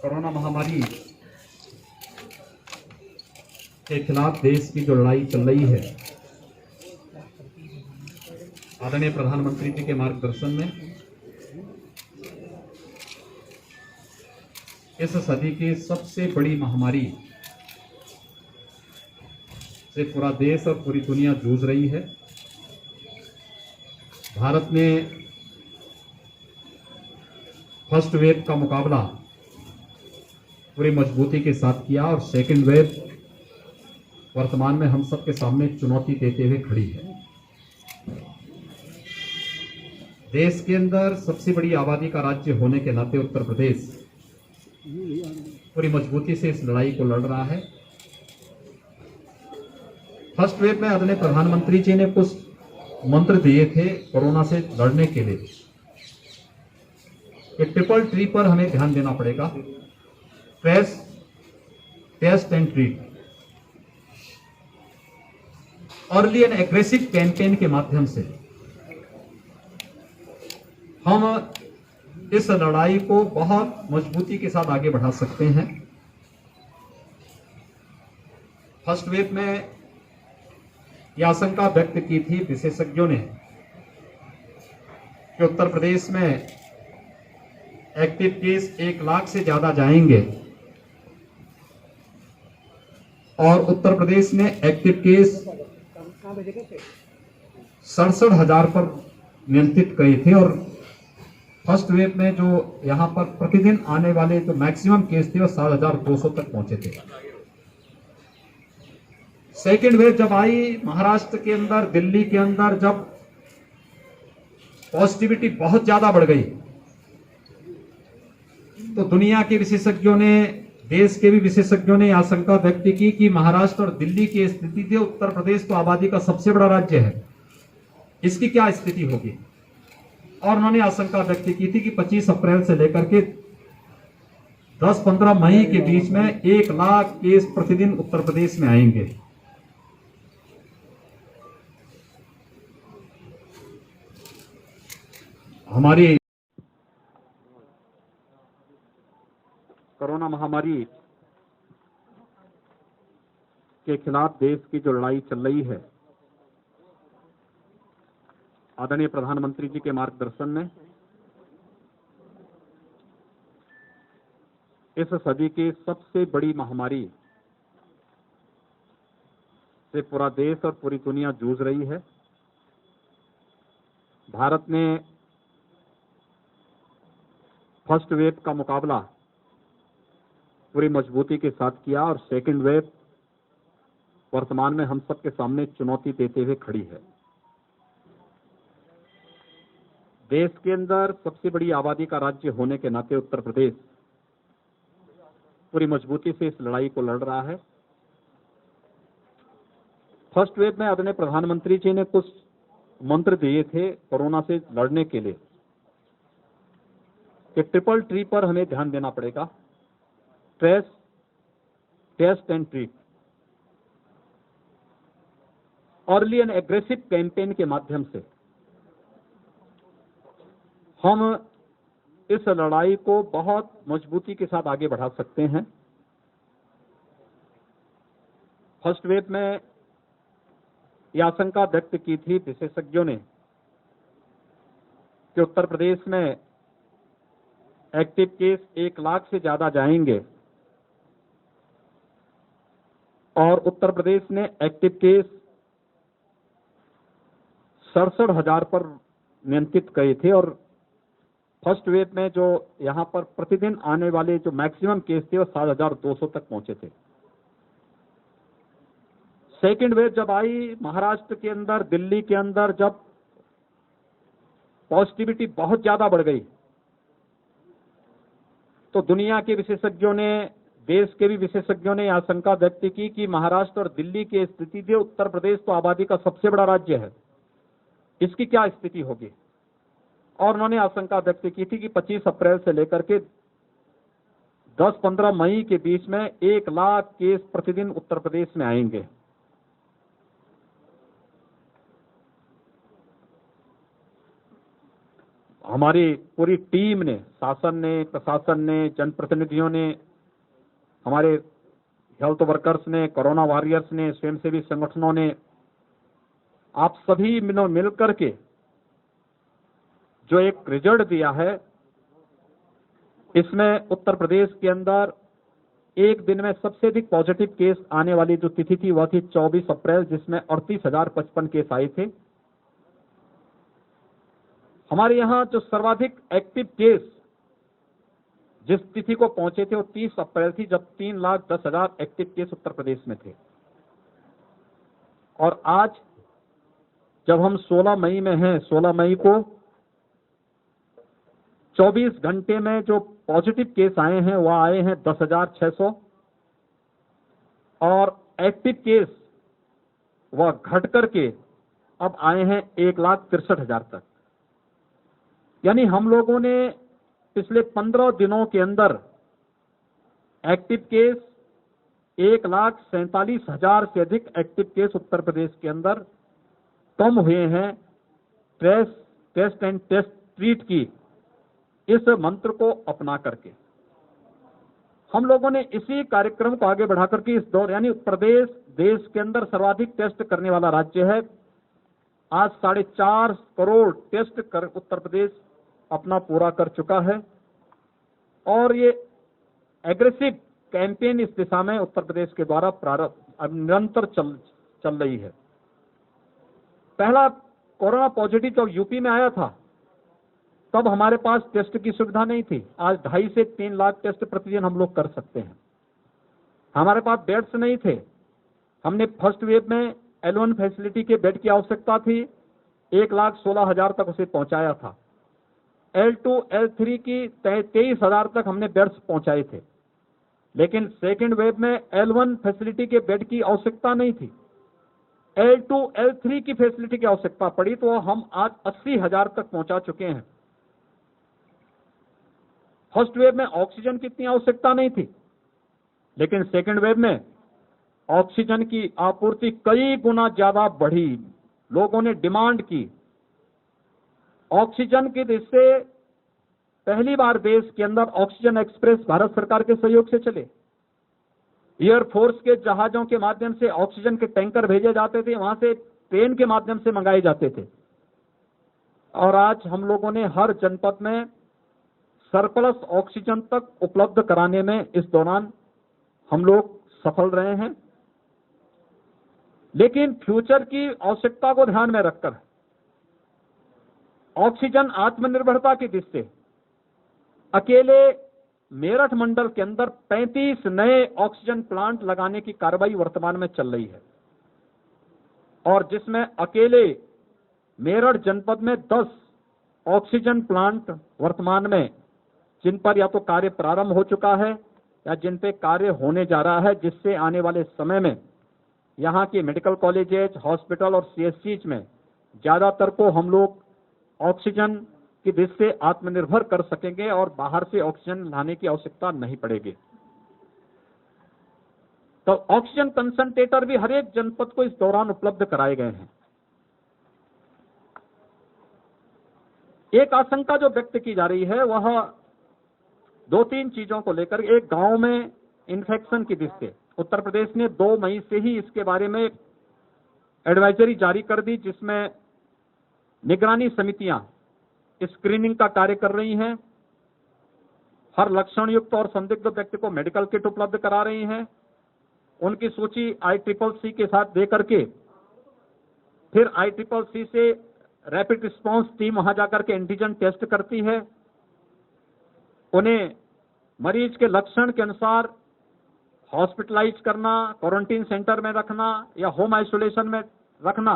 Corona महामारी के खिलाफ देश की जो लड़ाई चल रही है, आदरणीय प्रधानमंत्री जी के मार्गदर्शन में इस सदी की सबसे बड़ी महामारी से पूरा देश और पूरी दुनिया जूझ रही है। भारत ने फर्स्ट वेव का मुकाबला पूरी मजबूती के साथ किया और सेकंड वेव वर्तमान में हम सबके सामने चुनौती देते हुए खड़ी है। देश के अंदर सबसे बड़ी आबादी का राज्य होने के नाते उत्तर प्रदेश पूरी मजबूती से इस लड़ाई को लड़ रहा है। फर्स्ट वेव में आदरणीय प्रधानमंत्री जी ने कुछ मंत्र दिए थे कोरोना से लड़ने के लिए कि ट्रिपल ट्री पर हमें ध्यान देना पड़ेगा। Trace, test and treat. Early and aggressive campaign के माध्यम से हम इस लड़ाई को बहुत मजबूती के साथ आगे बढ़ा सकते हैं। फर्स्ट वेव में यह आशंका व्यक्त की थी विशेषज्ञों ने कि उत्तर प्रदेश में एक्टिव केस 1 लाख से ज्यादा जाएंगे और उत्तर प्रदेश में एक्टिव केस 67,000 पर नियंत्रित गए थे और फर्स्ट वेव में जो यहां पर प्रतिदिन आने वाले जो मैक्सिमम केस थे वो 7,200 तक पहुंचे थे। सेकेंड वेव जब आई महाराष्ट्र के अंदर, दिल्ली के अंदर, जब पॉजिटिविटी बहुत ज्यादा बढ़ गई तो दुनिया के विशेषज्ञों ने, देश के भी विशेषज्ञों ने आशंका व्यक्त की कि महाराष्ट्र और दिल्ली की स्थिति से उत्तर प्रदेश तो आबादी का सबसे बड़ा राज्य है, इसकी क्या स्थिति होगी। और उन्होंने आशंका व्यक्त की थी कि 25 अप्रैल से लेकर के 10-15 मई के बीच में 1 लाख केस प्रतिदिन उत्तर प्रदेश में आएंगे। हमारी कोरोना महामारी के खिलाफ देश की जो लड़ाई चल रही है, आदरणीय प्रधानमंत्री जी के मार्गदर्शन में इस सदी की सबसे बड़ी महामारी से पूरा देश और पूरी दुनिया जूझ रही है। भारत ने फर्स्ट वेव का मुकाबला पूरी मजबूती के साथ किया और सेकंड वेव वर्तमान में हम सबके सामने चुनौती देते हुए खड़ी है। देश के अंदर सबसे बड़ी आबादी का राज्य होने के नाते उत्तर प्रदेश पूरी मजबूती से इस लड़ाई को लड़ रहा है। फर्स्ट वेव में आदरणीय प्रधानमंत्री जी ने कुछ मंत्र दिए थे कोरोना से लड़ने के लिए कि ट्रिपल ट्री पर हमें ध्यान देना पड़ेगा। Trace, test and treat. Early and aggressive campaign के माध्यम से हम इस लड़ाई को बहुत मजबूती के साथ आगे बढ़ा सकते हैं। फर्स्ट वेव में यह आशंका व्यक्त की थी विशेषज्ञों ने कि उत्तर प्रदेश में एक्टिव केस 1 लाख से ज्यादा जाएंगे और उत्तर प्रदेश में एक्टिव केस 67,000 पर नियंत्रित गए थे और फर्स्ट वेव में जो यहां पर प्रतिदिन आने वाले जो मैक्सिमम केस थे वो 7,200 तक पहुंचे थे। सेकेंड वेव जब आई महाराष्ट्र के अंदर, दिल्ली के अंदर, जब पॉजिटिविटी बहुत ज्यादा बढ़ गई तो दुनिया के विशेषज्ञों ने, देश के भी विशेषज्ञों ने आशंका व्यक्त की कि महाराष्ट्र और दिल्ली की स्थिति से उत्तर प्रदेश तो आबादी का सबसे बड़ा राज्य है, इसकी क्या स्थिति होगी। और उन्होंने आशंका व्यक्त की थी कि 25 अप्रैल से लेकर के 10-15 मई के बीच में 1 लाख केस प्रतिदिन उत्तर प्रदेश में आएंगे। हमारी पूरी टीम ने, शासन ने, प्रशासन ने, जनप्रतिनिधियों ने, हमारे हेल्थ वर्कर्स ने, कोरोना वॉरियर्स ने, स्वयंसेवी संगठनों ने, आप सभी मिल करके जो एक रिजल्ट दिया है, इसमें उत्तर प्रदेश के अंदर एक दिन में सबसे अधिक पॉजिटिव केस आने वाली जो तिथि थी वह थी 24 अप्रैल, जिसमें 38,055 केस आए थे। हमारे यहां जो सर्वाधिक एक्टिव केस जिस तिथि को पहुंचे थे वो 30 अप्रैल थी, जब 3,10,000 एक्टिव केस उत्तर प्रदेश में थे। और आज जब हम 16 मई में हैं, 16 मई को 24 घंटे में जो पॉजिटिव केस आए हैं वह आए हैं 10,600 और एक्टिव केस वह घट करके अब आए हैं 1,63,000 तक। यानी हम लोगों ने पिछले 15 दिनों के अंदर एक्टिव केस 1,47,000 से अधिक एक्टिव केस उत्तर प्रदेश के अंदर कम हुए हैं। टेस्ट एंड टेस्ट ट्रीट की इस मंत्र को अपना करके हम लोगों ने इसी कार्यक्रम को आगे बढ़ा करके इस दौर, यानी उत्तर प्रदेश देश के अंदर सर्वाधिक टेस्ट करने वाला राज्य है। आज 4.5 करोड़ टेस्ट कर उत्तर प्रदेश अपना पूरा कर चुका है और ये एग्रेसिव कैंपेन इस दिशा में उत्तर प्रदेश के द्वारा प्रारंभ निरंतर चल रही है। पहला कोरोना पॉजिटिव जब यूपी में आया था तब हमारे पास टेस्ट की सुविधा नहीं थी। आज 2.5 से 3 लाख टेस्ट प्रतिदिन हम लोग कर सकते हैं। हमारे पास बेड्स नहीं थे। हमने फर्स्ट वेव में L1 फैसिलिटी के बेड की आवश्यकता थी, 1,16,000 तक उसे पहुंचाया था। L2 L3 की 23,000 तक हमने बेड्स पहुंचाए थे। लेकिन सेकेंड वेव में L1 फैसिलिटी के बेड की आवश्यकता नहीं थी, L2 L3 की फैसिलिटी की आवश्यकता पड़ी, तो हम आज 80,000 तक पहुंचा चुके हैं। फर्स्ट वेव में ऑक्सीजन की इतनी आवश्यकता नहीं थी, लेकिन सेकेंड वेव में ऑक्सीजन की आपूर्ति कई गुना ज्यादा बढ़ी। लोगों ने डिमांड की ऑक्सीजन की। जिससे पहली बार देश के अंदर ऑक्सीजन एक्सप्रेस भारत सरकार के सहयोग से चले। एयरफोर्स के जहाजों के माध्यम से ऑक्सीजन के टैंकर भेजे जाते थे, वहां से ट्रेन के माध्यम से मंगाए जाते थे। और आज हम लोगों ने हर जनपद में सरप्लस ऑक्सीजन तक उपलब्ध कराने में इस दौरान हम लोग सफल रहे हैं। लेकिन फ्यूचर की आवश्यकता को ध्यान में रखकर ऑक्सीजन आत्मनिर्भरता की दृष्टि से अकेले मेरठ मंडल के अंदर 35 नए ऑक्सीजन प्लांट लगाने की कार्रवाई वर्तमान में चल रही है और जिसमें अकेले मेरठ जनपद में 10 ऑक्सीजन प्लांट वर्तमान में जिन पर या तो कार्य प्रारंभ हो चुका है या जिन पे कार्य होने जा रहा है, जिससे आने वाले समय में यहाँ के मेडिकल कॉलेजेस, हॉस्पिटल और CSCs में ज्यादातर को हम लोग ऑक्सीजन की दृष्टि से आत्मनिर्भर कर सकेंगे और बाहर से ऑक्सीजन लाने की आवश्यकता नहीं पड़ेगी। तो ऑक्सीजन कंसंट्रेटर भी हर एक जनपद को इस दौरान उपलब्ध कराए गए हैं। एक आशंका जो व्यक्त की जा रही है वह 2-3 चीजों को लेकर। एक, गांव में इन्फेक्शन की दृष्टि से उत्तर प्रदेश ने 2 मई से ही इसके बारे में एडवाइजरी जारी कर दी, जिसमें निगरानी समितियां स्क्रीनिंग का कार्य कर रही हैं। हर लक्षण युक्त और संदिग्ध व्यक्ति को मेडिकल किट उपलब्ध करा रही हैं। उनकी सूची ICCC के साथ दे करके फिर ICCC से रैपिड रिस्पांस टीम वहां जाकर के एंटीजन टेस्ट करती है। उन्हें मरीज के लक्षण के अनुसार हॉस्पिटलाइज करना, क्वारंटीन सेंटर में रखना या होम आइसोलेशन में रखना,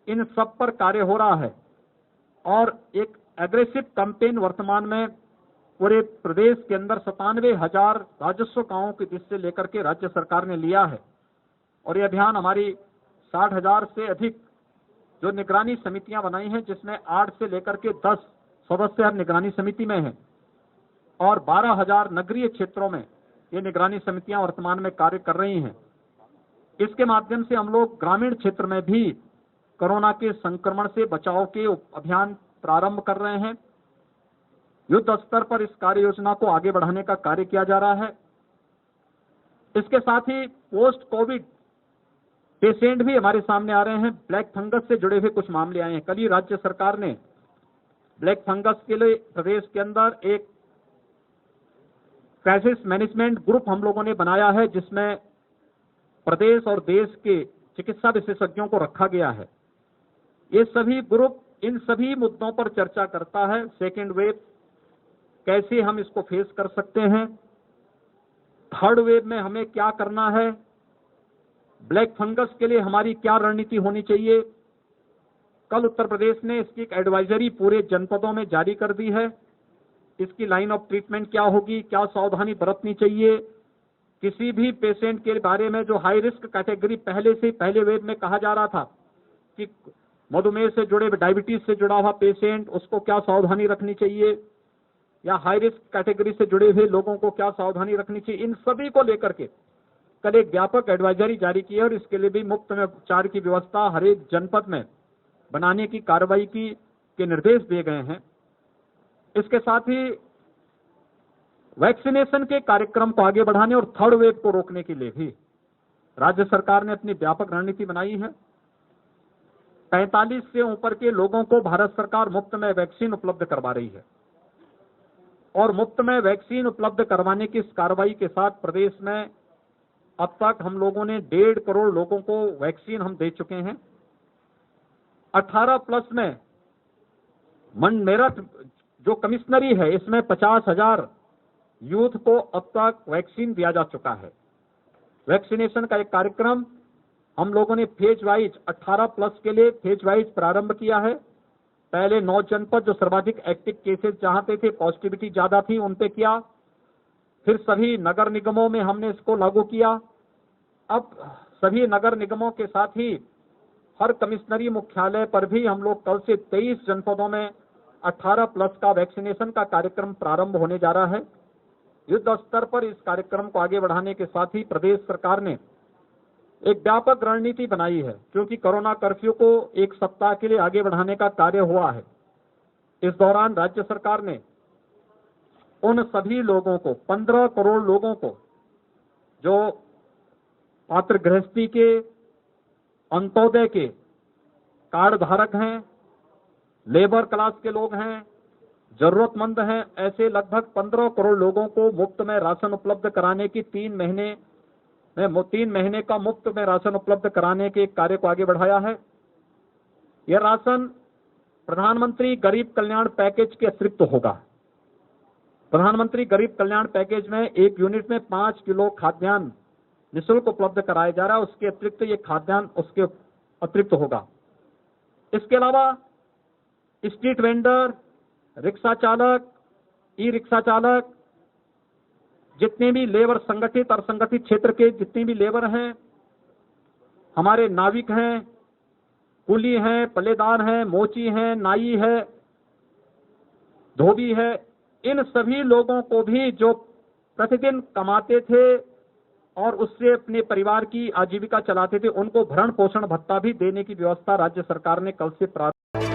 इन सब पर कार्य हो रहा है। और एक एग्रेसिव कैंपेन वर्तमान में पूरे प्रदेश के अंदर 97,000 राजस्व गांवों की दृष्टि से लेकर के राज्य सरकार ने लिया है। और यह अभियान हमारी 60,000 से अधिक जो निगरानी समितियां बनाई हैं, जिसमें 8 से लेकर के 10 सदस्य हर निगरानी समिति में हैं और 12,000 नगरीय क्षेत्रों में ये निगरानी समितियां वर्तमान में कार्य कर रही हैं। इसके माध्यम से हम लोग ग्रामीण क्षेत्र में भी कोरोना के संक्रमण से बचाव के अभियान प्रारंभ कर रहे हैं। युद्ध स्तर पर इस कार्य योजना को आगे बढ़ाने का कार्य किया जा रहा है। इसके साथ ही पोस्ट कोविड पेशेंट भी हमारे सामने आ रहे हैं। ब्लैक फंगस से जुड़े हुए कुछ मामले आए हैं। कल ही राज्य सरकार ने ब्लैक फंगस के लिए प्रदेश के अंदर एक क्राइसिस मैनेजमेंट ग्रुप हम लोगों ने बनाया है, जिसमें प्रदेश और देश के चिकित्सा विशेषज्ञों को रखा गया है। ये सभी ग्रुप इन सभी मुद्दों पर चर्चा करता है। सेकेंड वेव कैसे हम इसको फेस कर सकते हैं, थर्ड वेव में हमें क्या करना है, ब्लैक फंगस के लिए हमारी क्या रणनीति होनी चाहिए। कल उत्तर प्रदेश ने इसकी एक एडवाइजरी पूरे जनपदों में जारी कर दी है। इसकी लाइन ऑफ ट्रीटमेंट क्या होगी, क्या सावधानी बरतनी चाहिए, किसी भी पेशेंट के बारे में जो हाई रिस्क कैटेगरी पहले से पहले वेव में कहा जा रहा था कि मधुमेह से जुड़े, डायबिटीज से जुड़ा हुआ पेशेंट, उसको क्या सावधानी रखनी चाहिए, या हाई रिस्क कैटेगरी से जुड़े हुए लोगों को क्या सावधानी रखनी चाहिए, इन सभी को लेकर के कल एक व्यापक एडवाइजरी जारी की है। और इसके लिए भी मुफ्त में उपचार की व्यवस्था हर एक जनपद में बनाने की कार्रवाई के निर्देश दिए गए हैं। इसके साथ ही वैक्सीनेशन के कार्यक्रम को आगे बढ़ाने और थर्ड वेव को रोकने के लिए भी राज्य सरकार ने अपनी व्यापक रणनीति बनाई है। 45 से ऊपर के लोगों को भारत सरकार मुफ्त में वैक्सीन उपलब्ध करवा रही है। और मुफ्त में वैक्सीन उपलब्ध करवाने की इस कार्रवाई के साथ प्रदेश में अब तक हम लोगों ने 1.5 करोड़ लोगों को वैक्सीन हम दे चुके हैं। 18 प्लस में मेरठ जो कमिश्नरी है, इसमें 50,000 यूथ को अब तक वैक्सीन दिया जा चुका है। वैक्सीनेशन का एक कार्यक्रम हम लोगों ने फेज वाइज 18 प्लस के लिए फेज वाइज प्रारंभ किया है। पहले 9 जनपद जो सर्वाधिक एक्टिव केसेस जहां पे थे, पॉजिटिविटी ज्यादा थी, उन पे किया। फिर सभी नगर निगमों में हमने इसको लागू किया। अब सभी नगर निगमों के साथ ही हर कमिश्नरी मुख्यालय पर भी हम लोग कल से 23 जनपदों में 18 प्लस का वैक्सीनेशन का कार्यक्रम प्रारंभ होने जा रहा है। युद्ध स्तर पर इस कार्यक्रम को आगे बढ़ाने के साथ ही प्रदेश सरकार ने एक व्यापक रणनीति बनाई है, क्योंकि कोरोना कर्फ्यू को 1 सप्ताह के लिए आगे बढ़ाने का कार्य हुआ है। इस दौरान राज्य सरकार ने उन सभी लोगों को, 15 करोड़ लोगों को, जो पात्र गृहस्थी के, अंत्योदय के कार्ड धारक हैं, लेबर क्लास के लोग हैं, जरूरतमंद हैं, ऐसे लगभग 15 करोड़ लोगों को मुफ्त में राशन उपलब्ध कराने की 3 महीने का मुफ्त में राशन उपलब्ध कराने के कार्य को आगे बढ़ाया है। यह राशन प्रधानमंत्री गरीब कल्याण पैकेज के अतिरिक्त होगा। प्रधानमंत्री गरीब कल्याण पैकेज में एक यूनिट में 5 किलो खाद्यान्न निःशुल्क उपलब्ध कराया जा रहा है। उसके अतिरिक्त ये खाद्यान्न उसके अतिरिक्त होगा। इसके अलावा स्ट्रीट वेंडर, रिक्शा चालक, ई रिक्शा चालक, जितने भी लेबर, संगठित और असंगठित क्षेत्र के जितने भी लेबर हैं, हमारे नाविक हैं, कुली हैं, पल्लेदार हैं, मोची हैं, नाई है, धोबी है, इन सभी लोगों को भी जो प्रतिदिन कमाते थे और उससे अपने परिवार की आजीविका चलाते थे, उनको भरण पोषण भत्ता भी देने की व्यवस्था राज्य सरकार ने कल से प्रारंभ